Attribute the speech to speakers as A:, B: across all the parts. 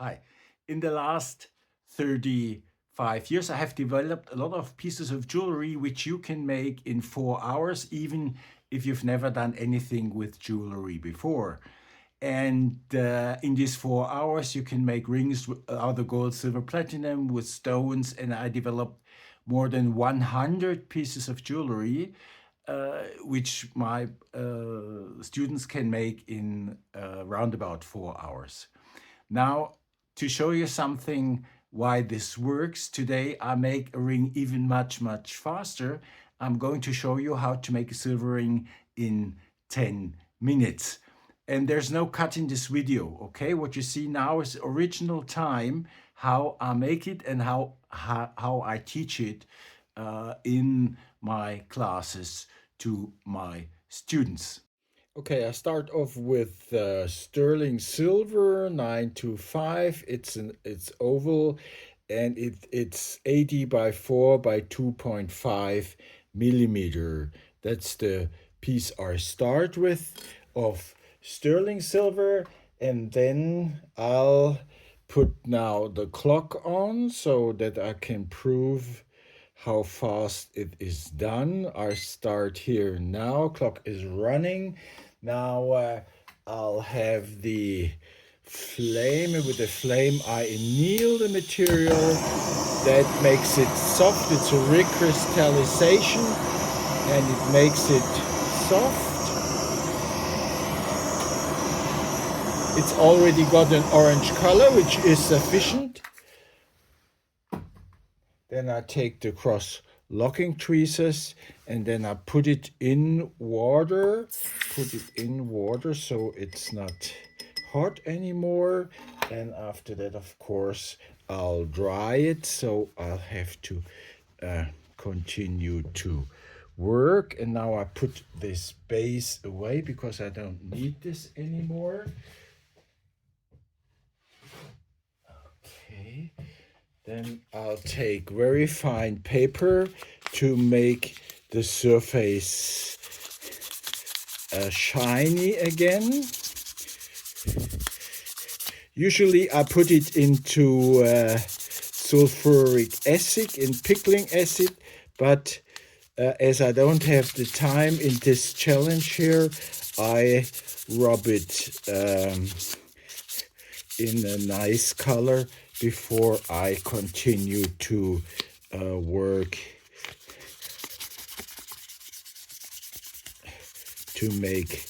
A: Hi. In the last 35 years, I have developed a lot of pieces of jewelry which you can make in 4 hours, even if you've never done anything with jewelry before. And in these 4 hours, you can make rings out of gold, silver, platinum with stones. And I developed more than 100 pieces of jewelry, which my students can make in round about 4 hours. Now, to show you something why this works, today I make a ring even much faster. I'm going to show you how to make a silver ring in 10 minutes. And there's no cut in this video, okay? What you see now is original time, how I make it and how I teach it in my classes to my students. Okay, I start off with sterling silver 925. It's oval, and it's 80 by 4 by 2.5 millimeter. That's the piece I start with of sterling silver, and then I'll put now the clock on so that I can prove how fast it is done. I start here now. Clock is running. Now I'll have the flame, and with the flame I anneal the material. That makes it soft. It's a recrystallization, and it makes it soft. It's already got an orange color, which is sufficient. Then I take the cross locking tweezers and then I put it in water. So it's not hot anymore. And after that, of course, I'll dry it. So I'll have to continue to work. And now I put this base away because I don't need this anymore. Okay. Then I'll take very fine paper to make the surface shiny again. Usually I put it into sulfuric acid and pickling acid, but as I don't have the time in this challenge here, I rub it in a nice color before I continue to work to make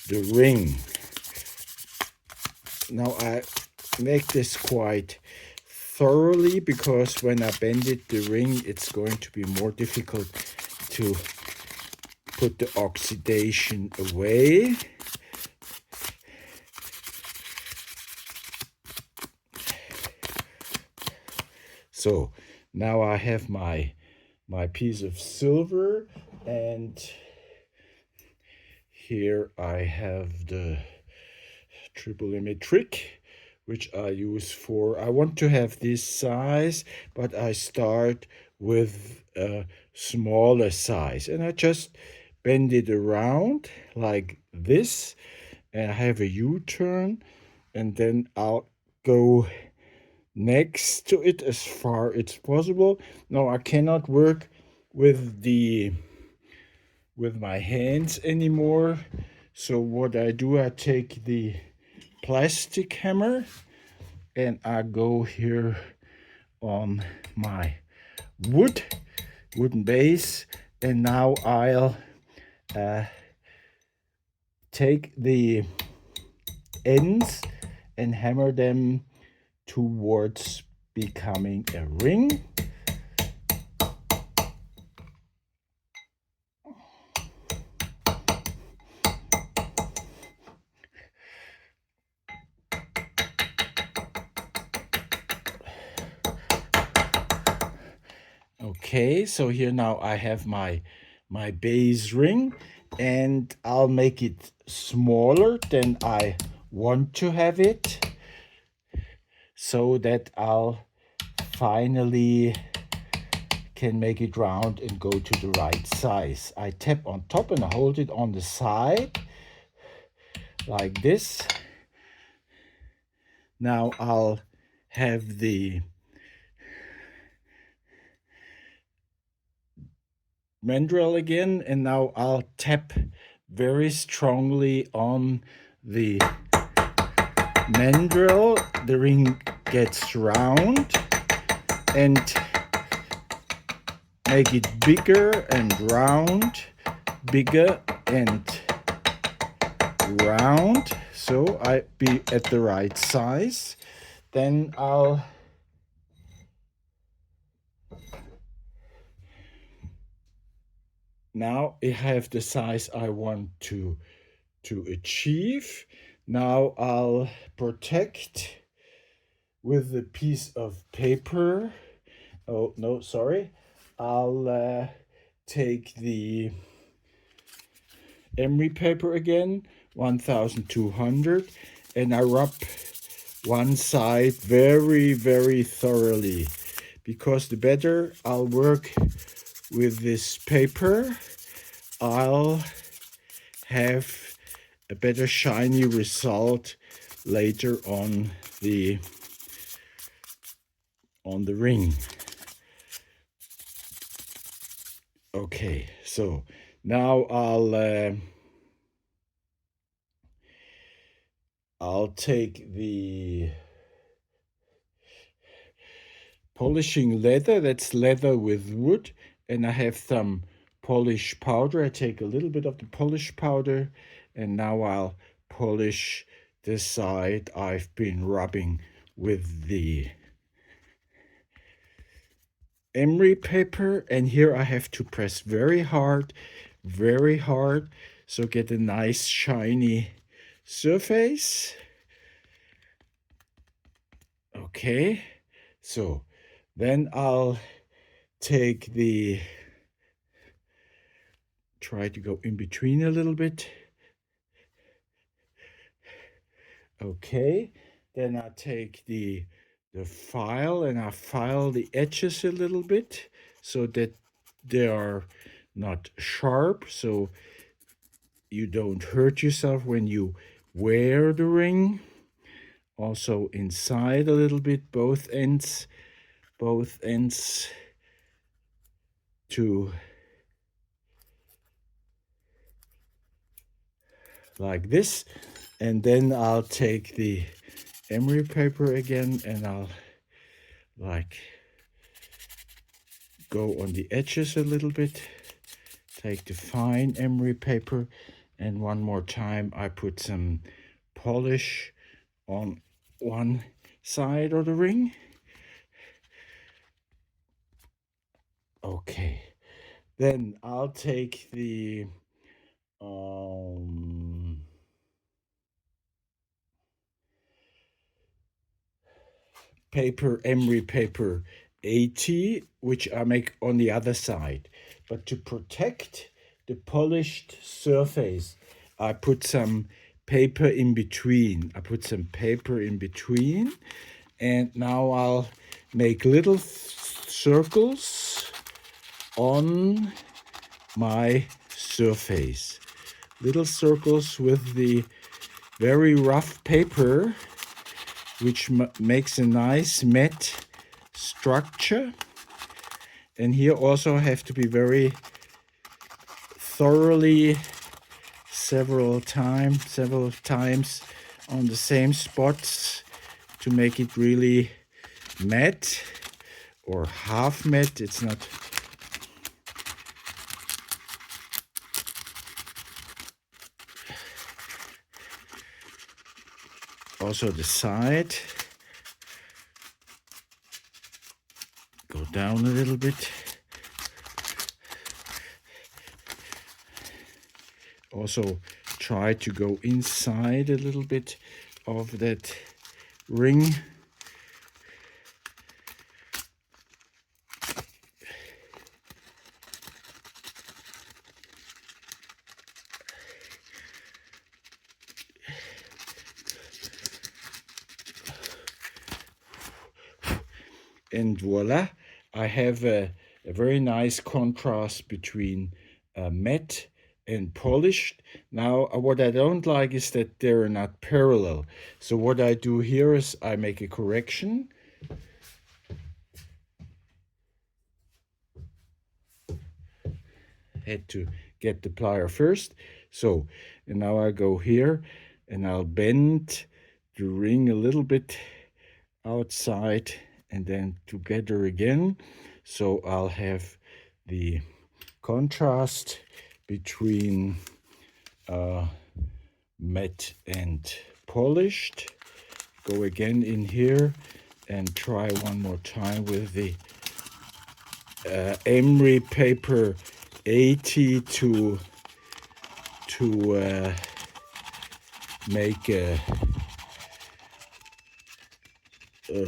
A: the ring. Now I make this quite thoroughly because when I bend it, the ring, it's going to be more difficult to put the oxidation away. So now I have my piece of silver, and here I have the trigonometric, which I use for, I want to have this size, but I start with a smaller size, and I just bend it around like this, and I have a U-turn, and then I'll go next to it as far as possible. Now I cannot work with my hands anymore, so what I do, I take the plastic hammer and I go here on my wooden base, and now I'll take the ends and hammer them towards becoming a ring. Okay, so here now I have my base ring, and I'll make it smaller than I want to have it, so that I'll finally can make it round and go to the right size. I tap on top and I hold it on the side like this. Now I'll have the mandrel again, and now I'll tap very strongly on the mandrel. The ring gets round, and make it bigger and round, bigger and round, so I be at the right size. Then now I have the size I want to achieve. Now I'll protect with a piece of paper. Oh no, sorry. I'll take the emery paper again, 1200, and I rub one side very, very thoroughly, because the better I'll work with this paper, I'll have a better shiny result later on the ring. Okay, so now I'll take the polishing leather, that's leather with wood, and I have some polish powder. I take a little bit of the polish powder, and now I'll polish the side I've been rubbing with the emery paper. And here I have to press very hard, so get a nice shiny surface. Okay, so then I'll take try to go in between a little bit. Okay, then I take the file and I file the edges a little bit so that they are not sharp, so you don't hurt yourself when you wear the ring. Also inside a little bit, both ends to like this. And then I'll take the emery paper again and I'll like go on the edges a little bit, take the fine emery paper, and one more time I put some polish on one side of the ring. Okay, then I'll take the paper, emery paper 80, which I make on the other side. But to protect the polished surface, I put some paper in between. And now I'll make little circles on my surface. Little circles with the very rough paper, which makes a nice matte structure. And here also have to be very thoroughly several times on the same spots to make it really matte or half matte. It's not also the side. Go down a little bit. Also try to go inside a little bit of that ring. And voila, I have a very nice contrast between matte and polished. Now, what I don't like is that they're not parallel. So what I do here is I make a correction. Had to get the plier first. So, and now I go here and I'll bend the ring a little bit outside and then together again. So I'll have the contrast between matte and polished. Go again in here and try one more time with the emery paper 80 to make a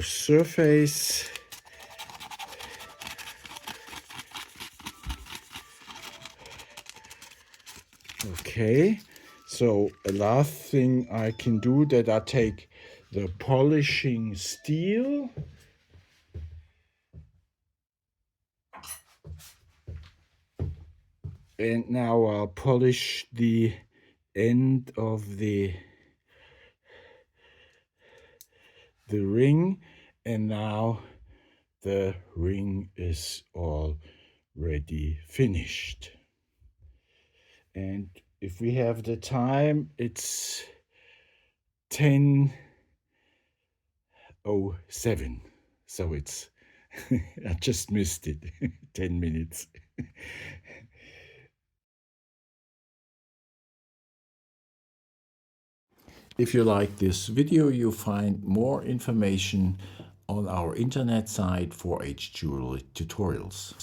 A: surface. Okay, so a last thing I can do that I take the polishing steel and now I'll polish the end of the ring, and now the ring is already finished. And if we have the time, it's 10:07, so it's I just missed it. 10 minutes. If you like this video, you'll find more information on our internet site 4H Jewelry Tutorials.